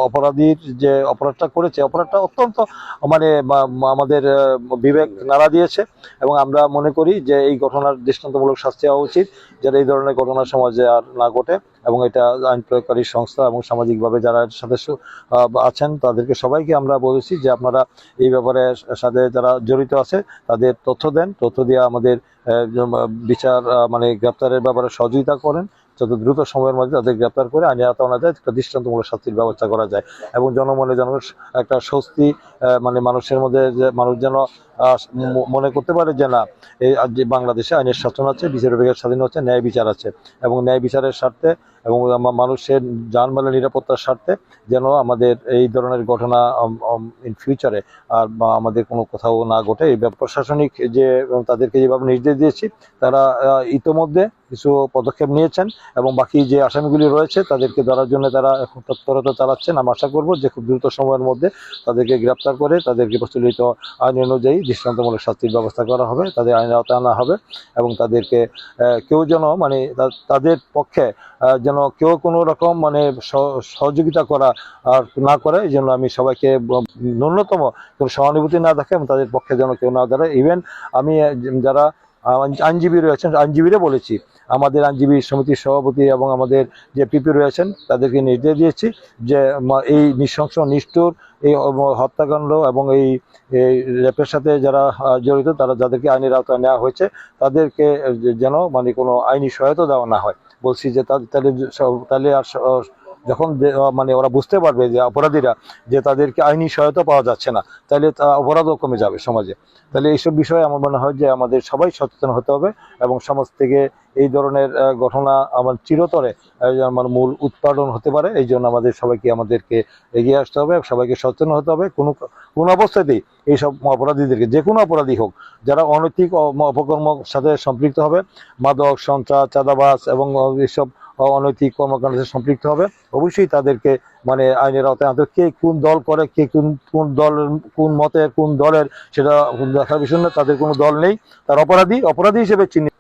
অপরাধীর যে অপরাধটা করেছে, অপরাধটা অত্যন্ত মানে আমাদের বিবেক নাড়া দিয়েছে এবং আমরা মনে করি যে এই ঘটনার দৃষ্টান্তমূলক শাস্তি হওয়া উচিত, যারা এই ধরনের ঘটনা সমাজে আর না ঘটে। এবং এটা আইন প্রয়োগকারী সংস্থা এবং সামাজিকভাবে যারা সাথে আছেন তাদেরকে সবাইকে আমরা বলেছি যে আপনারা এই ব্যাপারে সাথে যারা জড়িত আছে তাদের তথ্য দেন, তথ্য দিয়ে আমাদের বিচার মানে গ্রেপ্তারের ব্যাপারে সহযোগিতা করেন, যত দ্রুত সময়ের মধ্যে তাদের গ্রেপ্তার করে আইনে আওতায় আনা যায়, একটা দৃষ্টান্তমূলক শাস্তির ব্যবস্থা করা যায় এবং জনমনে একটা স্বস্তি মানে মানুষের মধ্যে, যে মানুষ যেন মনে করতে পারে যে না, এই বাংলাদেশে আইনের শাসন আছে, বিচার বিভাগের স্বাধীন হচ্ছে, ন্যায় বিচার আছে এবং ন্যায় বিচারের স্বার্থে এবং মানুষের জানমালের নিরাপত্তার স্বার্থে যেন আমাদের এই ধরনের ঘটনা ইন ফিউচারে আর আমাদের কোনো কোথাও না ঘটে। এই প্রশাসনিক যে তাদেরকে যেভাবে নির্দেশ দিয়েছি তারা ইতোমধ্যে কিছু পদক্ষেপ নিয়েছেন এবং বাকি যে আসামিগুলি রয়েছে তাদেরকে ধরার জন্য তারা এখন তৎপরতা চালাচ্ছেন। আমি আশা করব যে খুব দ্রুত সময়ের মধ্যে তাদেরকে গ্রেপ্তার করে তাদেরকে প্রচলিত আইন অনুযায়ী দৃষ্টান্তমূলক শাস্তির ব্যবস্থা করা হবে, তাদের আইনে আওতায় আনা হবে এবং তাদেরকে কেউ যেন মানে তাদের পক্ষে যেন কেউ কোনো রকম মানে সহযোগিতা করা আর না করে, এই জন্য আমি সবাইকে ন্যূনতম কোনো সহানুভূতি না দেখে এবং তাদের পক্ষে যেন কেউ না দাঁড়ায়। ইভেন আমি যারা আইনজীবী রয়েছেন আইনজীবীরা বলেছি, আমাদের আইনজীবী সমিতির সভাপতি এবং আমাদের যে পিপি রয়েছেন তাদেরকে নির্দেশ দিয়েছি যে এই নৃশংস নিষ্ঠুর এই হত্যাকাণ্ড এবং এই রেপের সাথে যারা জড়িত তারা যাদেরকে আইনের আওতায় নেওয়া হয়েছে তাদেরকে যেন মানে কোনো আইনি সহায়তা দেওয়া না হয়। বলছি যে তাহলে আর যখন মানে ওরা বুঝতে পারবে যে অপরাধীরা যে তাদেরকে আইনি সহায়তা পাওয়া যাচ্ছে না, তাহলে অপরাধও কমে যাবে সমাজে। তাহলে এইসব বিষয়ে আমার মনে হয় যে আমাদের সবাই সচেতন হতে হবে এবং সমাজ থেকে এই ধরনের ঘটনা আমার চিরতরে আমার মূল উৎপাদন হতে পারে। এই জন্য আমাদেরকে এগিয়ে আসতে হবে, সবাইকে সচেতন হতে হবে। কোনো অবস্থাতেই এইসব অপরাধীদেরকে, যে কোনো অপরাধী হোক, যারা অনৈতিক অপকর্মের সাথে সম্পৃক্ত হবে, মাদক, সন্ত্রাস, চাঁদাবাজ এবং এইসব অনৈতিক কর্মকাণ্ডে সম্পৃক্ত হবে, অবশ্যই তাদেরকে মানে আইনের আওতায় আনতে। কে কোন দল করে, কে কোন দলের কোন মতের কোন দলের সেটা দেখার বিষয় না, তাদের কোনো দল নেই, তার অপরাধী হিসেবে চিহ্নিত।